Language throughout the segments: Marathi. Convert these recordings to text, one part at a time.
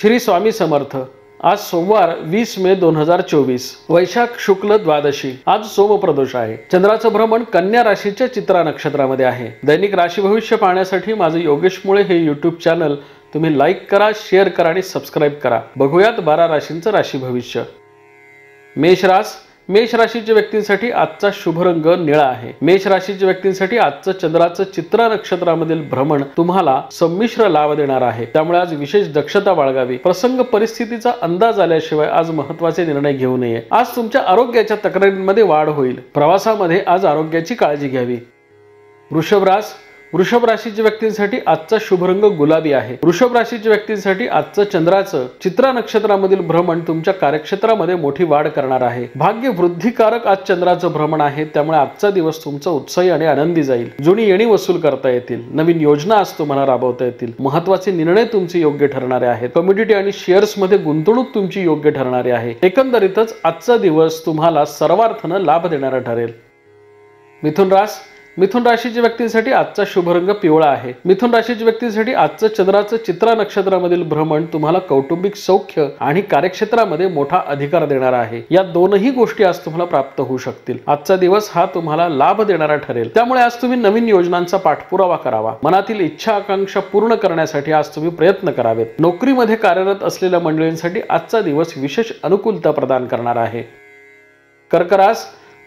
श्री स्वामी समर्थ। आज सोमवार 20 मे 2024, वैशाख शुक्ल द्वादशी। आज सोमप्रदोष आहे। चंद्राचं भ्रमण कन्या राशीच्या चित्रा नक्षत्रामध्ये आहे। दैनिक राशी भविष्य पाहण्यासाठी माझे योगेश मुळे हे YouTube चॅनल तुम्ही लाईक करा, शेअर करा आणि सबस्क्राइब करा। बघूयात 12 राशींचं राशी भविष्य। मेष राशीच्या व्यक्तींसाठी आजचा शुभ रंग निळा आहे। मेष राशीच्या व्यक्तींसाठी आजचं चंद्राचं चित्रा नक्षत्रामधील भ्रमण तुम्हाला संमिश्र लाभ देणार आहे। त्यामुळे आज विशेष दक्षता बाळगावी। प्रसंग परिस्थितीचा अंदाज आल्याशिवाय आज महत्त्वाचे निर्णय घेऊ नये। आज तुमच्या आरोग्याच्या तक्रारींमध्ये वाढ होईल। प्रवासामध्ये आज आरोग्याची काळजी घ्यावी। वृषभ राशीच्या व्यक्तींसाठी आजचा शुभ रंग गुलाबी आहे। वृषभ राशीच्या व्यक्तींसाठी आजचं चंद्राचं चित्रा नक्षत्रामधील भ्रमण तुमच्या कार्यक्षेत्रामध्ये मोठी वाढ करणार आहे। भाग्य वृद्धिकारक आज चंद्राचं भ्रमण आहे। त्यामुळे आजचा दिवस तुमचा उत्साही आणि आनंदी जाईल। जुनी येणी वसूल करता येतील। नवीन योजना आज तुम्हाला राबवता येतील। महत्त्वाचे निर्णय तुमचे योग्य ठरणारे आहेत। कमोडिटी आणि शेअर्स मध्ये गुंतवणूक तुमची योग्य ठरणारी आहे। एकंदरीतच आजचा दिवस तुम्हाला सर्वार्थाने लाभ देणारा ठरेल। मिथुन राशीच्या व्यक्तींसाठी आजचा शुभ रंग पिवळा आहे। मिथुन राशीच्या व्यक्तींसाठी आजचं चंद्राचं चित्रा नक्षत्रामधील भ्रमण तुम्हाला कौटुंबिक सौख्य आणि कार्यक्षेत्रामध्ये मोठा अधिकार देणार आहे। या दोनही गोष्टी आज तुम्हाला प्राप्त होऊ शकतील। आजचा दिवस हा तुम्हाला लाभ देणारा ठरेल। त्यामुळे आज तुम्ही नवीन योजनांचा पाठपुरावा करावा। मनातील इच्छा आकांक्षा पूर्ण करण्यासाठी आज तुम्ही प्रयत्न करावेत। नोकरीमध्ये कार्यरत असलेल्या मंडळींसाठी आजचा दिवस विशेष अनुकूलता प्रदान करणार आहे।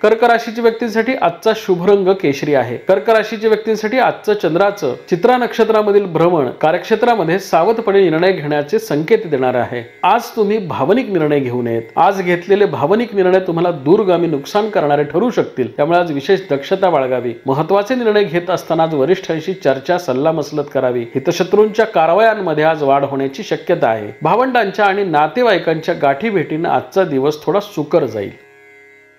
कर्क राशीच्या व्यक्तींसाठी आजचा शुभ रंग केशरी आहे। कर्क राशीच्या व्यक्तींसाठी आजचं चंद्राचं चित्रा नक्षत्रामधील भ्रमण कार्यक्षेत्रामध्ये सावधपणे निर्णय घेण्याचे संकेत देणार आहे। आज तुम्ही भावनिक निर्णय घेऊ नयेत। आज घेतलेले भावनिक निर्णय तुम्हाला दूरगामी नुकसान करणारे ठरू शकतील। त्यामुळे आज विशेष दक्षता बाळगावी। महत्त्वाचे निर्णय घेत असताना आज वरिष्ठांशी चर्चा सल्लामसलत करावी। हितशत्रूंच्या कारवायांमध्ये आज वाढ होण्याची शक्यता आहे। भावंडांच्या आणि नातेवाईकांच्या गाठी भेटीने आजचा दिवस थोडा सुकर जाईल।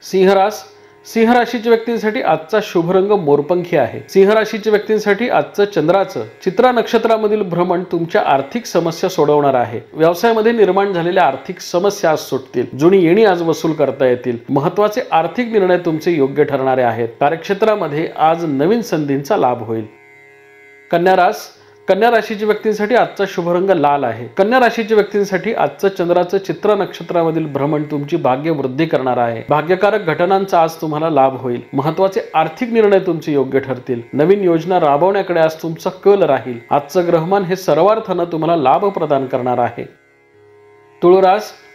सिंह राशीच्या व्यक्तींसाठी आजचा शुभ रंग मोरपंखी आहे। सिंह राशीच्या व्यक्तींसाठी आजचं चंद्राचं चित्रा नक्षत्रामधील भ्रमण तुमच्या आर्थिक समस्या सोडवणार आहे। व्यवसायामध्ये निर्माण झालेल्या आर्थिक समस्या आज सुटतील। जुनी येणी आज वसूल करता येतील। महत्त्वाचे आर्थिक निर्णय तुमचे योग्य ठरणारे आहेत। कार्यक्षेत्रामध्ये आज नवीन संधींचा लाभ होईल। कन्या राशीच्या व्यक्तींसाठी आजचा शुभ रंग लाल आहे। कन्या राशीच्या व्यक्तींसाठी आजचं चंद्राचं चित्रा नक्षत्रामधील भ्रमण तुमची भाग्य वृद्धी करणार आहे। भाग्यकारक घटनांचा आज तुम्हाला लाभ होईल। महत्त्वाचे आर्थिक निर्णय तुमचे योग्य ठरतील। नवीन योजना राबवण्याकडे आज तुमचा कल राहील। आजचं ग्रहमान हे सर्वार्थाने तुम्हाला लाभ प्रदान करणार आहे।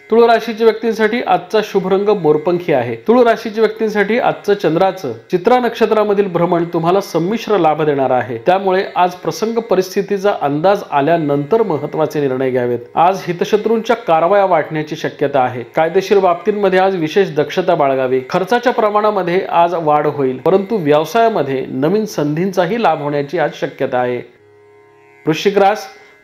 तुळ राशीच्या व्यक्तींसाठी आजचा शुभ रंग मोरपंखी आहे। तुळ राशीच्या व्यक्तींसाठी आजचं चंद्राचं चित्रा नक्षत्रामधील भ्रमण तुम्हाला संमिश्र लाभ देणार आहे। त्यामुळे आज प्रसंग परिस्थितीचा अंदाज आल्यानंतर महत्त्वाचे निर्णय घ्यावेत। आज हितशत्रूंच्या कारवाया वाढण्याची शक्यता आहे। कायदेशीर बाबतींमध्ये आज विशेष दक्षता बाळगावी। खर्चाच्या प्रमाणामध्ये आज वाढ होईल, परंतु व्यवसायामध्ये नवीन संधींचाही लाभ होण्याची आज शक्यता आहे।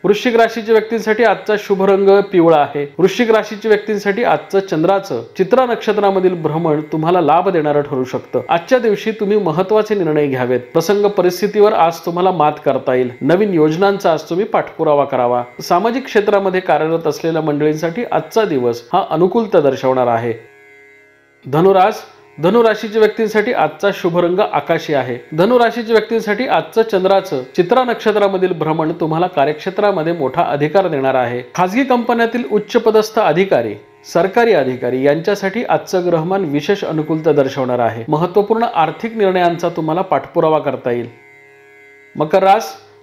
वृश्चिक राशीच्या व्यक्तींसाठी आजचा शुभ रंग पिवळा आहे। वृश्चिक राशीच्या व्यक्तींसाठी आजचं चंद्राचं चित्रा नक्षत्रामधील भ्रमण तुम्हाला लाभ देणारं ठरू शकतं। आजच्या दिवशी तुम्ही महत्त्वाचे निर्णय घ्यावेत। प्रसंग परिस्थितीवर आज तुम्हाला मात करता येईल। नवीन योजनांचा आज तुम्ही पाठपुरावा करावा। सामाजिक क्षेत्रामध्ये कार्यरत असलेल्या मंडळींसाठी आजचा दिवस हा अनुकूलता दर्शवणार आहे। धनु राशीच्या व्यक्तींसाठी आजचा शुभ रंग आकाशी आहे। धनु राशीच्या व्यक्तींसाठी आजचं चंद्राचं चित्रा नक्षत्रामधील भ्रमण तुम्हाला कार्यक्षेत्रामध्ये मोठा अधिकार देणार आहे। खाजगी कंपन्यातील उच्च पदस्थ अधिकारी, सरकारी अधिकारी यांच्यासाठी आजचं ग्रहमान विशेष अनुकूलता दर्शवणार आहे। महत्त्वपूर्ण आर्थिक निर्णयांचा तुम्हाला पाठपुरावा करता येईल।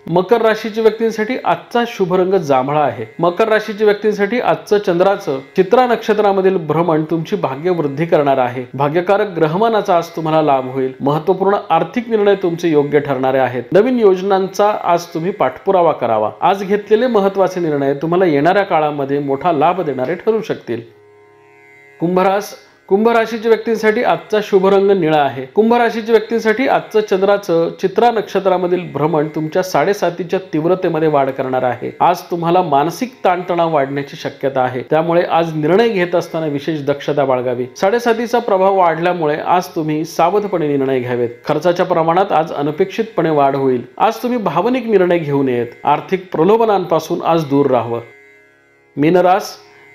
मकर राशीच्या व्यक्तींसाठी आजचा शुभ रंग जांभळा आहे। मकर राशीच्या व्यक्तींसाठी आजचं चंद्राचं चित्रा नक्षत्रामधील भ्रमण तुमची भाग्य वृद्धी करणार आहे। भाग्यकारक ग्रहमानाचा आज तुम्हाला लाभ होईल। महत्त्वपूर्ण आर्थिक निर्णय तुमचे योग्य ठरणारे आहेत। नवीन योजनांचा आज तुम्ही पाठपुरावा करावा। आज घेतलेले महत्त्वाचे निर्णय तुम्हाला येणाऱ्या काळामध्ये मोठा लाभ देणारे ठरू शकतील। कुंभ राशीच्या व्यक्तींसाठी आजचा शुभ रंग निळा आहे। कुंभ राशीच्या व्यक्तींसाठी आजचं चंद्राचं चित्रा नक्षत्रामधील भ्रमण तुमच्या 7.5च्या तीव्रतेमध्ये वाढ करणार आहे। आज तुम्हाला मानसिक ताणतणाव वाढण्याची शक्यता आहे। त्यामुळे आज निर्णय घेत असताना विशेष दक्षता बाळगावी। 7.5चा प्रभाव वाढल्यामुळे आज तुम्ही सावधपणे निर्णय घ्यावेत। खर्चाच्या प्रमाणात आज अनपेक्षितपणे वाढ होईल। आज तुम्ही भावनिक निर्णय घेऊ नयेत। आर्थिक प्रलोभनांपासून आज दूर राहावं।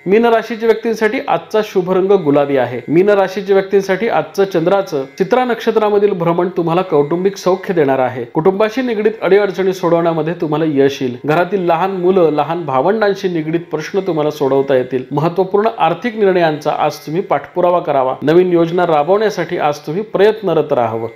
मीन राशीच्या व्यक्तींसाठी आजचा शुभ रंग गुलाबी आहे. मीन राशीच्या व्यक्तींसाठी आजचं चंद्राचं चित्रा नक्षत्रामधील भ्रमण तुम्हाला कौटुंबिक सौख्य देणार आहे. कुटुंबाशी निगडीत अडीअडचणी सोडवण्यामध्ये तुम्हाला यश येईल. घरातील लहान मुलं, लहान भावंडांशी निगडीत प्रश्न तुम्हाला सोडवता येतील. महत्त्वपूर्ण आर्थिक निर्णयांचा आज तुम्ही पाठपुरावा करावा. नवीन योजना राबवण्यासाठी आज तुम्ही प्रयत्नरत राहावं.